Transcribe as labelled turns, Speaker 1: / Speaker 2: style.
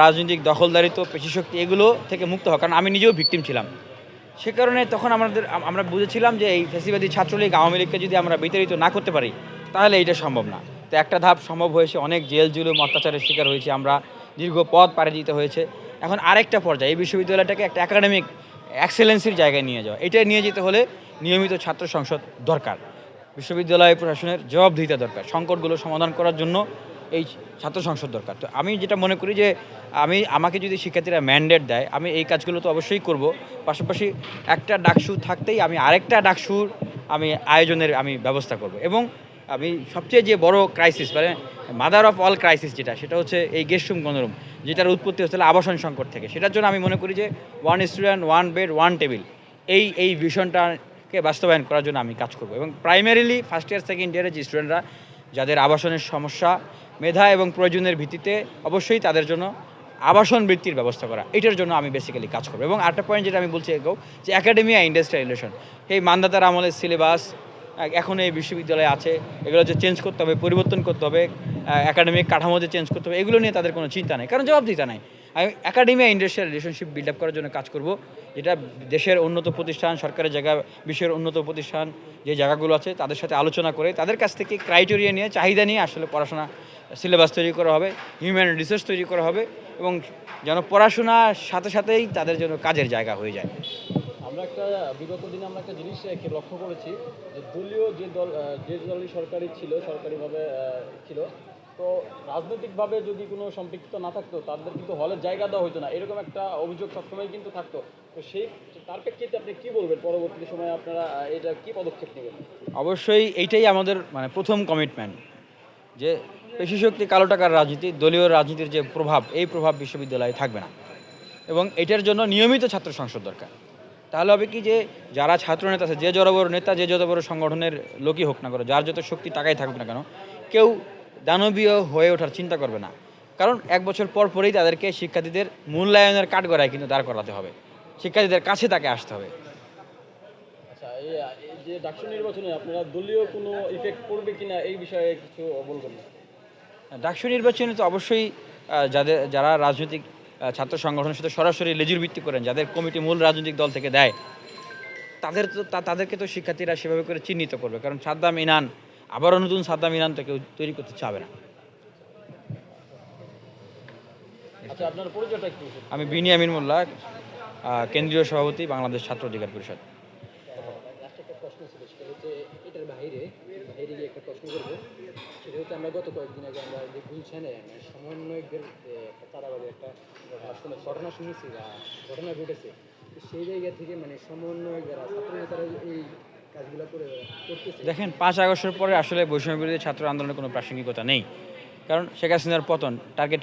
Speaker 1: রাজনৈতিক দখলদারিত্ব, পেশিশক্তি এগুলো থেকে মুক্ত হওয়া। কারণ আমি নিজেও ভিকটিম ছিলাম। সে কারণে তখন আমরা বুঝেছিলাম যে এই ফ্যাসিবাদী ছাত্রলীগ, আওয়ামী লীগকে যদি আমরা বিতাড়িত না করতে পারি, তাহলে এইটা সম্ভব না। তো একটা ধাপ সম্ভব হয়েছে, অনেক জেল-জুলুম, অত্যাচারের শিকার হয়েছি আমরা, দীর্ঘ পথ পাড়ি দিতে হয়েছে। এখন আরেকটা পর্যায়ে এই বিশ্ববিদ্যালয়টাকে একটা একাডেমিক এক্সেলেন্সির জায়গায় নিয়ে যাওয়া। এটা নিয়ে যেতে হলে নিয়মিত ছাত্র সংসদ দরকার। বিশ্ববিদ্যালয় প্রশাসনের জবাবদিহিতা দরকার। সংকটগুলো সমাধান করার জন্য এই ছাত্র সংসদ দরকার। তো আমি যেটা মনে করি যে আমাকে যদি শিক্ষার্থীরা ম্যান্ডেট দেয়, আমি এই কাজগুলো তো অবশ্যই করব। পাশাপাশি একটা ডাকসু থাকতেই আমি আরেকটা ডাকসুর আয়োজনের ব্যবস্থা করব। এবং আমি সবচেয়ে যে বড় ক্রাইসিস মানে মাদার অফ অল ক্রাইসিস সেটা হচ্ছে এই গেস্টরুম গণরুম, যেটার উৎপত্তি হচ্ছিল আবাসন সংকট থেকে। সেটার জন্য আমি মনে করি যে 1 স্টুডেন্ট 1 বেড 1 টেবিল এই ভিশনটাকে বাস্তবায়ন করার জন্য আমি কাজ করব। এবং প্রাইমারিলি ফার্স্ট ইয়ার সেকেন্ড ইয়ারে যে স্টুডেন্টরা যাদের আবাসনের সমস্যা, মেধা এবং প্রয়োজনের ভিত্তিতে অবশ্যই তাদের জন্য আবাসন বৃত্তির ব্যবস্থা করা, এটার জন্য আমি বেসিক্যালি কাজ করব। এবং আরেকটা পয়েন্ট যেটা আমি বলছি এগো, যে একাডেমিয়া ইন্ডাস্ট্রিয়াল রিলেশন, এই মান্দাতার আমলের সিলেবাস এখন এই বিশ্ববিদ্যালয়ে আছে, এগুলো যে চেঞ্জ করতে হবে, পরিবর্তন করতে হবে, একাডেমিক কাঠামো যে চেঞ্জ করতে হবে, এগুলো নিয়ে তাদের কোনো চিন্তা নেই, কারণ জবাবদিহিতা নাই। আমি academia industrial relationship build up করার জন্য কাজ করব, যেটা দেশের উন্নত প্রতিষ্ঠান, সরকারের জায়গা, বিশ্বের উন্নত প্রতিষ্ঠান যে জায়গাগুলো আছে তাদের সাথে আলোচনা করে তাদের কাছ থেকে ক্রাইটেরিয়া নিয়ে, চাহিদা নিয়ে আসলে পড়াশোনা সিলেবাস তৈরি করা হবে, হিউম্যান রিসোর্স তৈরি করা হবে, এবং যেন পড়াশোনার সাথে সাথেই তাদের জন্য কাজের জায়গা হয়ে যায়।
Speaker 2: আমরা বিগত দিনে আমরা একটা জিনিস লক্ষ্য করেছি যে দলীয় যে দলই সরকারিভাবে ছিল, তো রাজনৈতিকভাবে যদি কোনো সম্পৃক্ত না থাকতো তাদের কিন্তু হলের জায়গা দেওয়া হতো না, এরকম একটা অভিযোগ সবসময় কিন্তু থাকতো। তো তার প্রেক্ষিতে আপনি কী বলবেন, পরবর্তী সময়ে আপনারা এটা কী পদক্ষেপ নেবেন?
Speaker 1: অবশ্যই এইটাই আমাদের প্রথম কমিটমেন্ট, যে পেশিশক্তি, কালো টাকার রাজনীতি, দলীয় রাজনীতির যে প্রভাব, এই প্রভাব বিশ্ববিদ্যালয়ে থাকবে না। এবং এটার জন্য নিয়মিত ছাত্র সংসদ দরকার। তাহলে হবে কি, যে যারা ছাত্রনেতা আছে, যে যত বড় নেতা, যে যত বড় সংগঠনের লোকই হোক না কেন, যার যত শক্তি টাকাই থাকুক না কেন, কেউ দানবীয় হয়ে ওঠার চিন্তা করবে না। কারণ 1 বছর পর পরেই তাদেরকে শিক্ষার্থীদের মূল্যায়নের কাঠগড়ায় কিন্তু দাঁড় করাতে হবে, শিক্ষার্থীদের কাছে তাকে আসতে হবে।
Speaker 2: আচ্ছা, এই যে ডাকসু নির্বাচনে আপনারা দলীয় কোনো ইফেক্ট পড়বে কিনা এই বিষয়ে কিছু বলবেন না?
Speaker 1: ডাকসু নির্বাচনে তো অবশ্যই যারা রাজনৈতিক ছাত্র সংগঠনের সাথে সরাসরি লেজুর ভিত্তি করেন, যাদের কমিটি মূল রাজনৈতিক দল থেকে দেয়, তাদেরকে তো শিক্ষার্থীরা সেভাবে করে চিহ্নিত করবে। কারণ সাদ্দাম ইনান, আবারও নতুন সাদ্দাম ইনান তো কেউ তৈরি করতে চাবে না।
Speaker 2: আচ্ছা, আপনার পরিচয়টা একটু।
Speaker 1: আমি বিনিয়ামিন মোল্লা, কেন্দ্রীয় সভাপতি, বাংলাদেশ ছাত্র অধিকার পরিষদ।
Speaker 2: লাস্ট একটা প্রশ্ন ছিল, সেটা হচ্ছে এটার বাইরে গিয়ে একটা প্রশ্ন করবো। সেটা হচ্ছে আমরা গত কয়েকদিন আগে আমরা যে গুলশানে সমন্বয়কদের একটা চাঁদাবাজি একটা ঘটনা শুনেছি বা ঘটনা ঘটেছে, তো সেই জায়গা থেকে সমন্বয়ক যারা ছাত্র নেতারা এই কাজগুলো করতেছে।
Speaker 1: দেখেন, 5 আগস্টের পরে আসলে বৈষম্য বিরোধী ছাত্র আন্দোলনের কোনো প্রাসঙ্গিকতা নেই, কারণ শেখ হাসিনার পতন টার্গেট